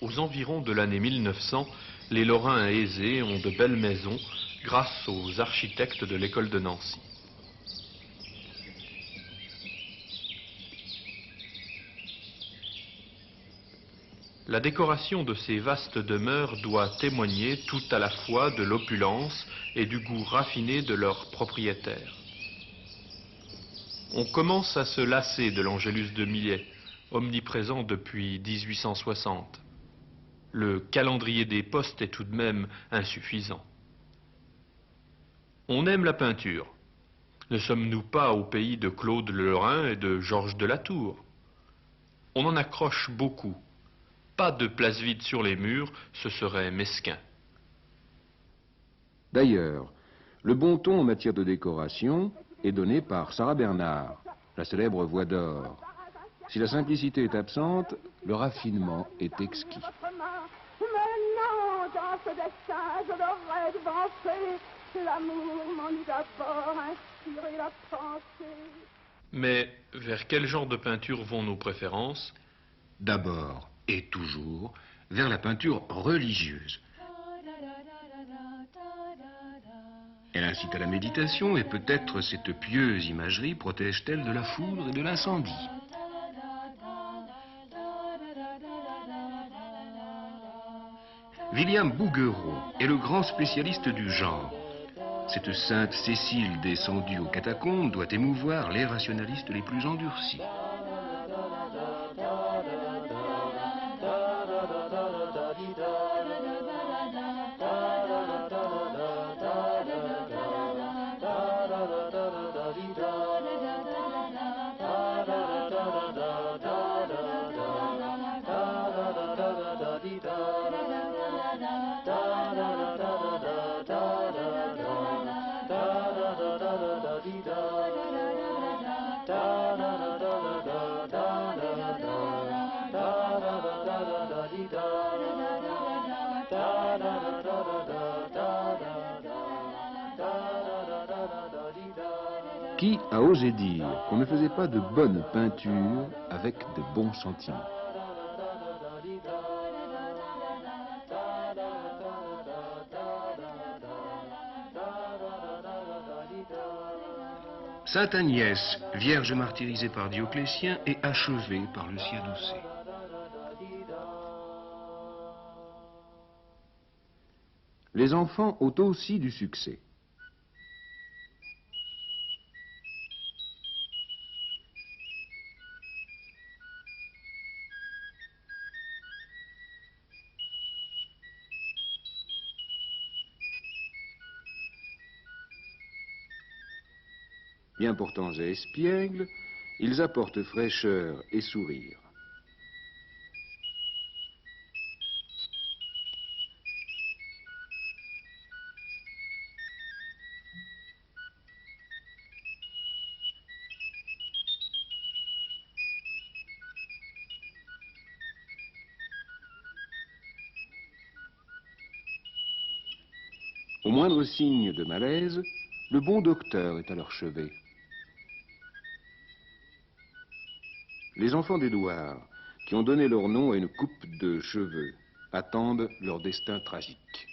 Aux environs de l'année 1900, les Lorrains aisés ont de belles maisons grâce aux architectes de l'école de Nancy. La décoration de ces vastes demeures doit témoigner tout à la fois de l'opulence et du goût raffiné de leurs propriétaires. On commence à se lasser de l'Angélus de Millet, omniprésent depuis 1860. Le calendrier des postes est tout de même insuffisant. On aime la peinture. Ne sommes-nous pas au pays de Claude Lorrain et de Georges de la Tour? On en accroche beaucoup. Pas de place vide sur les murs, ce serait mesquin. D'ailleurs, le bon ton en matière de décoration est donné par Sarah Bernard, la célèbre voix d'or. Si la simplicité est absente, le raffinement est exquis. Maintenant, dans ce destin, je devrais devancer. L'amour m'en eut d'abord inspiré la pensée. Mais vers quel genre de peinture vont nos préférences? D'abord et toujours vers la peinture religieuse. Elle incite à la méditation et peut-être cette pieuse imagerie protège-t-elle de la foudre et de l'incendie. William Bouguereau est le grand spécialiste du genre. Cette sainte Cécile descendue aux catacombes doit émouvoir les rationalistes les plus endurcis. Qui a osé dire qu'on ne faisait pas de bonne peinture avec de bons sentiments? Sainte Agnès, vierge martyrisée par Dioclétien et achevée par Lucien Doucet. Les enfants ont aussi du succès. Bien portants et espiègles, ils apportent fraîcheur et sourire. Au moindre signe de malaise, le bon docteur est à leur chevet. Les enfants d'Édouard, qui ont donné leur nom à une coupe de cheveux, attendent leur destin tragique.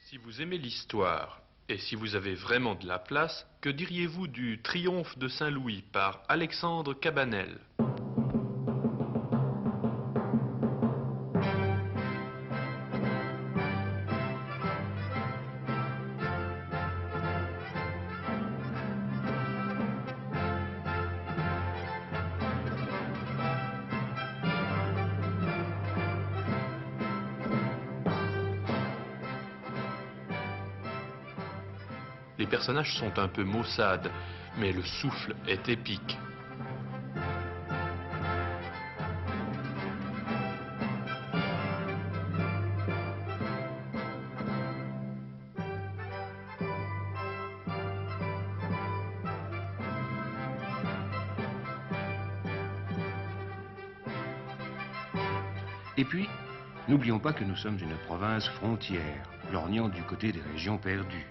Si vous aimez l'histoire, et si vous avez vraiment de la place, que diriez-vous du Triomphe de Saint-Louis par Alexandre Cabanel? Les personnages sont un peu maussades, mais le souffle est épique. Et puis, n'oublions pas que nous sommes une province frontière, lorgnant du côté des régions perdues.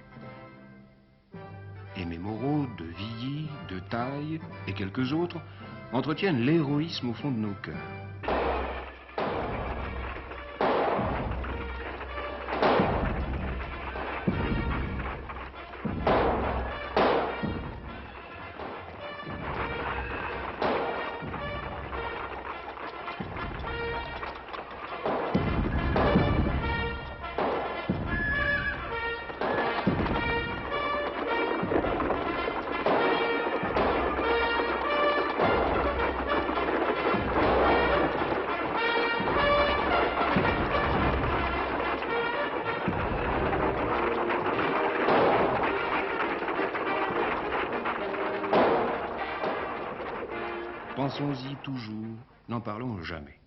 Aimé Moreau, de Villy, de Taille et quelques autres entretiennent l'héroïsme au fond de nos cœurs. Pensons-y toujours, n'en parlons jamais.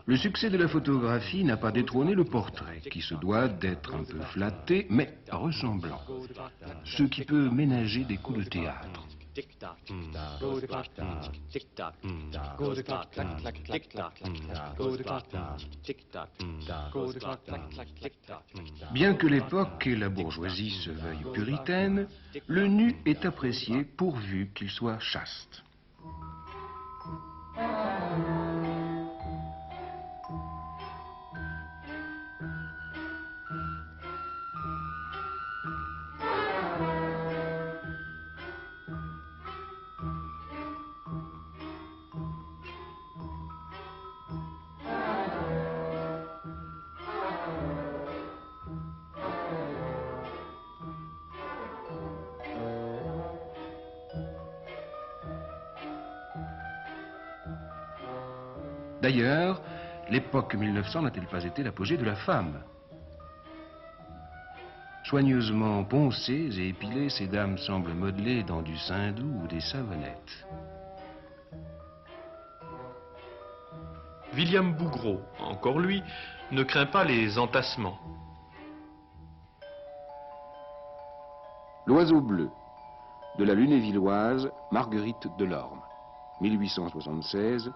Le succès de la photographie n'a pas détrôné le portrait, qui se doit d'être un peu flatté, mais ressemblant. Ce qui peut ménager des coups de théâtre. Bien que l'époque et la bourgeoisie se veuillent puritaines, le nu est apprécié pourvu qu'il soit chaste. D'ailleurs, l'époque 1900 n'a-t-elle pas été l'apogée de la femme? Soigneusement poncées et épilées, ces dames semblent modelées dans du saindoux ou des savonnettes. William Bouguereau, encore lui, ne craint pas les entassements. L'oiseau bleu, de la Lunévilloise, Marguerite Delorme, 1876-1946.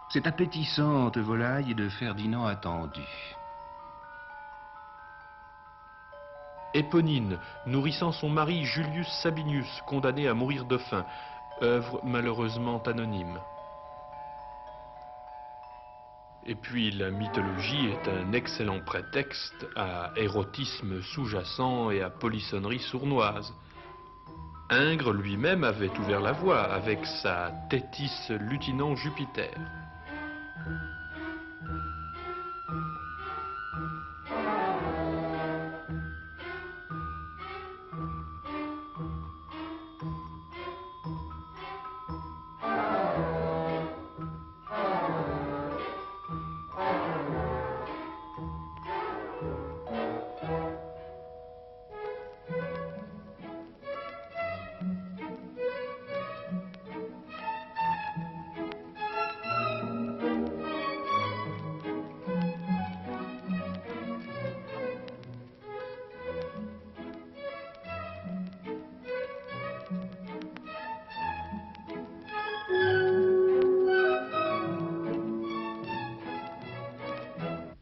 Cette appétissante volaille de Ferdinand attendu. Éponine, nourrissant son mari Julius Sabinius, condamné à mourir de faim, œuvre malheureusement anonyme. Et puis la mythologie est un excellent prétexte à érotisme sous-jacent et à polissonnerie sournoise. Ingres lui-même avait ouvert la voie avec sa Thétis lutinant Jupiter.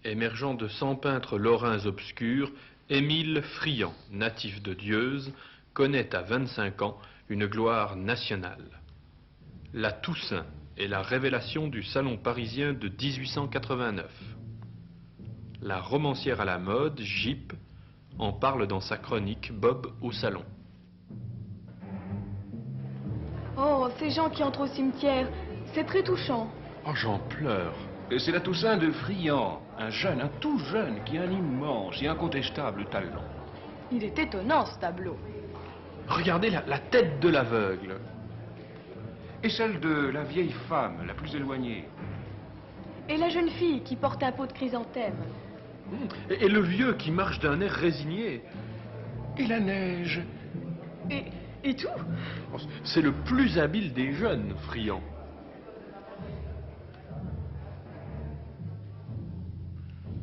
Émergeant de 100 peintres lorrains obscurs, Émile Friant, natif de Dieuze, connaît à 25 ans une gloire nationale. La Toussaint est la révélation du salon parisien de 1889. La romancière à la mode, Gyp, en parle dans sa chronique Bob au salon. Oh, ces gens qui entrent au cimetière, c'est très touchant. Oh, j'en pleure. C'est la Toussaint de Friant, un jeune, un tout jeune, qui a un immense et incontestable talent. Il est étonnant, ce tableau. Regardez la tête de l'aveugle. Et celle de la vieille femme, la plus éloignée. Et la jeune fille qui porte un pot de chrysanthème. Et le vieux qui marche d'un air résigné. Et la neige. Et tout? C'est le plus habile des jeunes, Friant.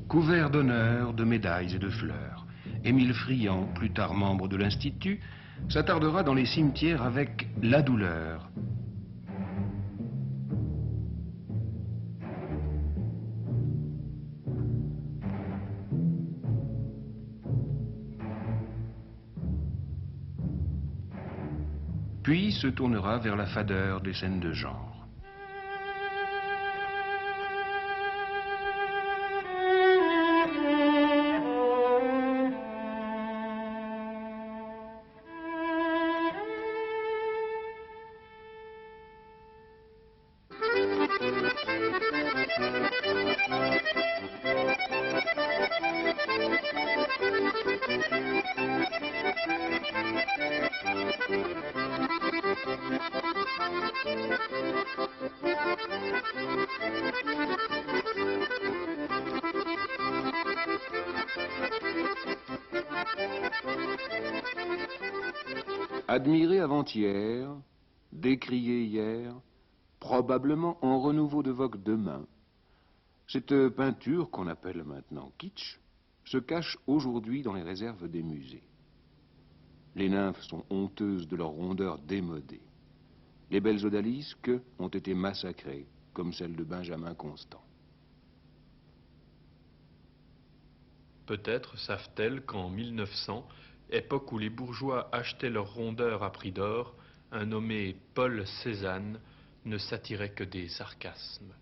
Couvert d'honneurs, de médailles et de fleurs, Émile Friant, plus tard membre de l'Institut, s'attardera dans les cimetières avec la douleur puis se tournera vers la fadeur des scènes de genre. Admiré avant-hier, décrié hier, probablement en renouveau de vogue demain, cette peinture qu'on appelle maintenant kitsch se cache aujourd'hui dans les réserves des musées. Les nymphes sont honteuses de leur rondeur démodée. Les belles odalisques ont été massacrées, comme celle de Benjamin Constant. Peut-être savent-elles qu'en 1900, époque où les bourgeois achetaient leur rondeur à prix d'or, un nommé Paul Cézanne ne s'attirait que des sarcasmes.